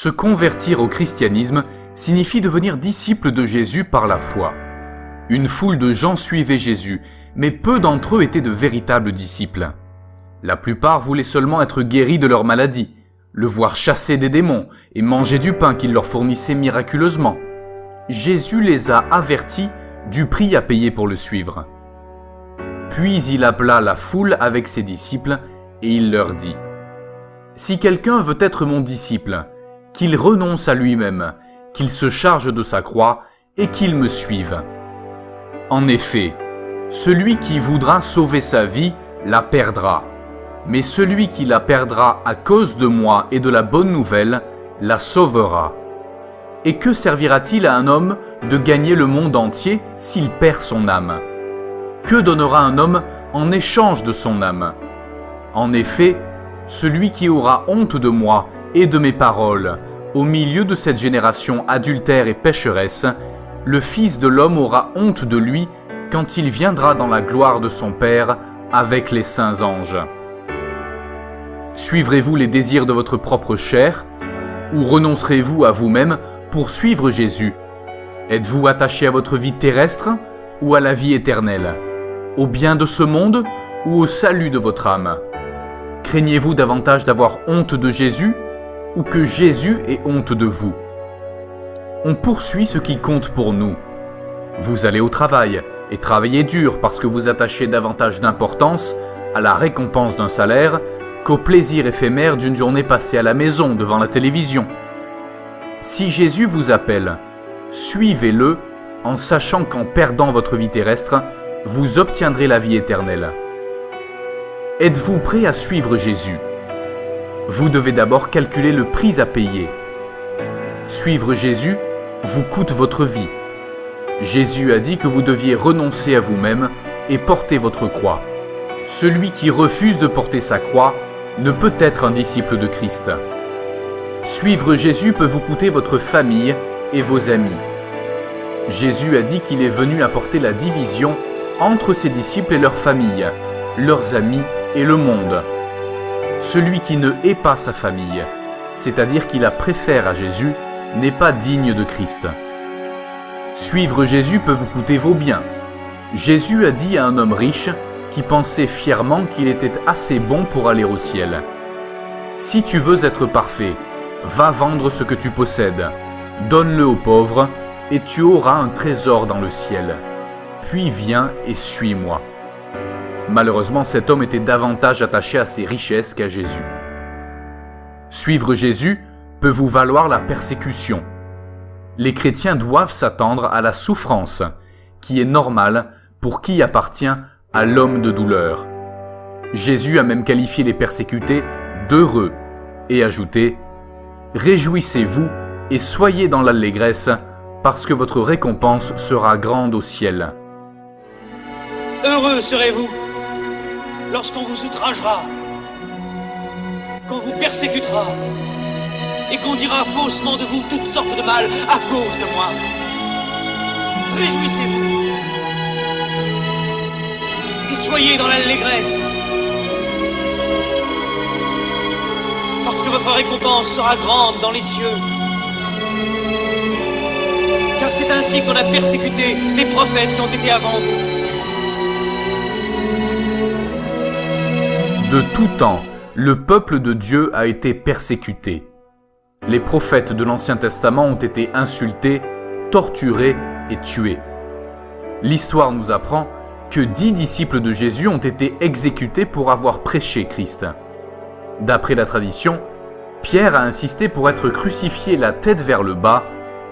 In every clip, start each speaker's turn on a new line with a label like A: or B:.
A: Se convertir au christianisme signifie devenir disciple de Jésus par la foi. Une foule de gens suivaient Jésus, mais peu d'entre eux étaient de véritables disciples. La plupart voulaient seulement être guéris de leur maladie, le voir chasser des démons et manger du pain qu'il leur fournissait miraculeusement. Jésus les a avertis du prix à payer pour le suivre. Puis il appela la foule avec ses disciples et il leur dit : « Si quelqu'un veut être mon disciple, qu'il renonce à lui-même, qu'il se charge de sa croix et qu'il me suive. En effet, celui qui voudra sauver sa vie la perdra, mais celui qui la perdra à cause de moi et de la bonne nouvelle la sauvera. Et que servira-t-il à un homme de gagner le monde entier s'il perd son âme ? Que donnera un homme en échange de son âme ? En effet, celui qui aura honte de moi et de mes paroles, au milieu de cette génération adultère et pécheresse, le Fils de l'homme aura honte de lui quand il viendra dans la gloire de son Père avec les saints anges. Suivrez-vous les désirs de votre propre chair, ou renoncerez-vous à vous-même pour suivre Jésus ? Êtes-vous attaché à votre vie terrestre ou à la vie éternelle, au bien de ce monde ou au salut de votre âme ? Craignez-vous davantage d'avoir honte de Jésus ou que Jésus ait honte de vous ? On poursuit ce qui compte pour nous. Vous allez au travail et travaillez dur parce que vous attachez davantage d'importance à la récompense d'un salaire qu'au plaisir éphémère d'une journée passée à la maison devant la télévision. Si Jésus vous appelle, suivez-le en sachant qu'en perdant votre vie terrestre, vous obtiendrez la vie éternelle. Êtes-vous prêt à suivre Jésus ? Vous devez d'abord calculer le prix à payer. Suivre Jésus vous coûte votre vie. Jésus a dit que vous deviez renoncer à vous-même et porter votre croix. Celui qui refuse de porter sa croix ne peut être un disciple de Christ. Suivre Jésus peut vous coûter votre famille et vos amis. Jésus a dit qu'il est venu apporter la division entre ses disciples et leurs familles, leurs amis et le monde. Celui qui ne hait pas sa famille, c'est-à-dire qui la préfère à Jésus, n'est pas digne de Christ. Suivre Jésus peut vous coûter vos biens. Jésus a dit à un homme riche qui pensait fièrement qu'il était assez bon pour aller au ciel : « Si tu veux être parfait, va vendre ce que tu possèdes, donne-le aux pauvres, et tu auras un trésor dans le ciel. Puis viens et suis-moi. » Malheureusement, cet homme était davantage attaché à ses richesses qu'à Jésus. Suivre Jésus peut vous valoir la persécution. Les chrétiens doivent s'attendre à la souffrance, qui est normale pour qui appartient à l'homme de douleur. Jésus a même qualifié les persécutés d'heureux et ajouté : « Réjouissez-vous et soyez dans l'allégresse, parce que votre récompense sera grande au ciel. »
B: Heureux serez-vous lorsqu'on vous outragera, qu'on vous persécutera et qu'on dira faussement de vous toutes sortes de mal à cause de moi. Réjouissez-vous et soyez dans l'allégresse, parce que votre récompense sera grande dans les cieux. Car c'est ainsi qu'on a persécuté les prophètes qui ont été avant vous.
A: De tout temps, le peuple de Dieu a été persécuté. Les prophètes de l'Ancien Testament ont été insultés, torturés et tués. L'histoire nous apprend que 10 disciples de Jésus ont été exécutés pour avoir prêché Christ. D'après la tradition, Pierre a insisté pour être crucifié la tête vers le bas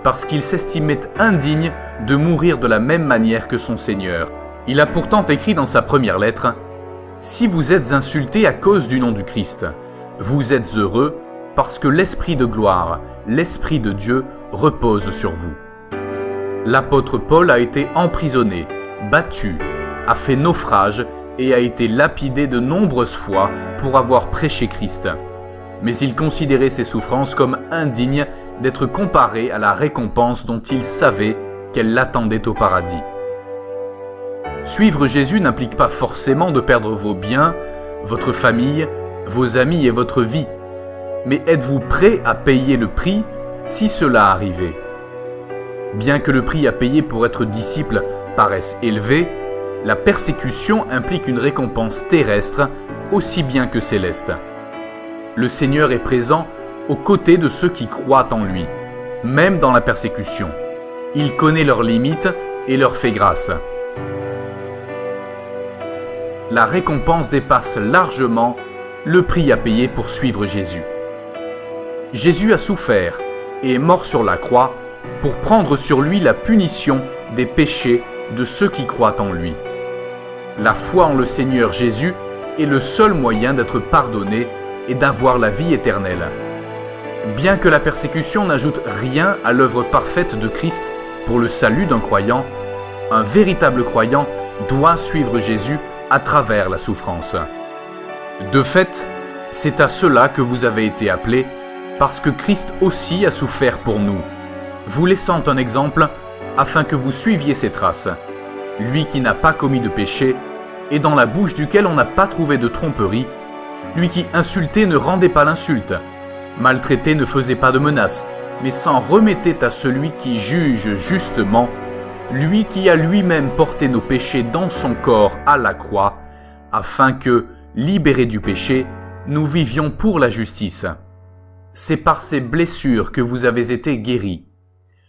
A: parce qu'il s'estimait indigne de mourir de la même manière que son Seigneur. Il a pourtant écrit dans sa première lettre : « Si vous êtes insultés à cause du nom du Christ, vous êtes heureux parce que l'Esprit de gloire, l'Esprit de Dieu repose sur vous. » L'apôtre Paul a été emprisonné, battu, a fait naufrage et a été lapidé de nombreuses fois pour avoir prêché Christ. Mais il considérait ses souffrances comme indignes d'être comparées à la récompense dont il savait qu'elle l'attendait au paradis. Suivre Jésus n'implique pas forcément de perdre vos biens, votre famille, vos amis et votre vie. mais êtes-vous prêt à payer le prix si cela arrivait ? Bien que le prix à payer pour être disciple paraisse élevé, la persécution implique une récompense terrestre aussi bien que céleste. Le Seigneur est présent aux côtés de ceux qui croient en lui, même dans la persécution. Il connaît leurs limites et leur fait grâce. La récompense dépasse largement le prix à payer pour suivre Jésus. Jésus a souffert et est mort sur la croix pour prendre sur lui la punition des péchés de ceux qui croient en lui. La foi en le Seigneur Jésus est le seul moyen d'être pardonné et d'avoir la vie éternelle. Bien que la persécution n'ajoute rien à l'œuvre parfaite de Christ pour le salut d'un croyant, un véritable croyant doit suivre Jésus à travers la souffrance. De fait, c'est à cela que vous avez été appelés, parce que Christ aussi a souffert pour nous, vous laissant un exemple afin que vous suiviez ses traces. Lui qui n'a pas commis de péché, et dans la bouche duquel on n'a pas trouvé de tromperie, lui qui insultait ne rendait pas l'insulte, maltraité ne faisait pas de menaces, mais s'en remettait à celui qui juge justement, lui qui a lui-même porté nos péchés dans son corps à la croix, afin que, libérés du péché, nous vivions pour la justice. C'est par ces blessures que vous avez été guéris.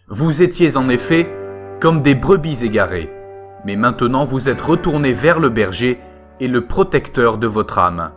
A: Vous étiez en effet comme des brebis égarées, mais maintenant vous êtes retournés vers le berger et le protecteur de votre âme.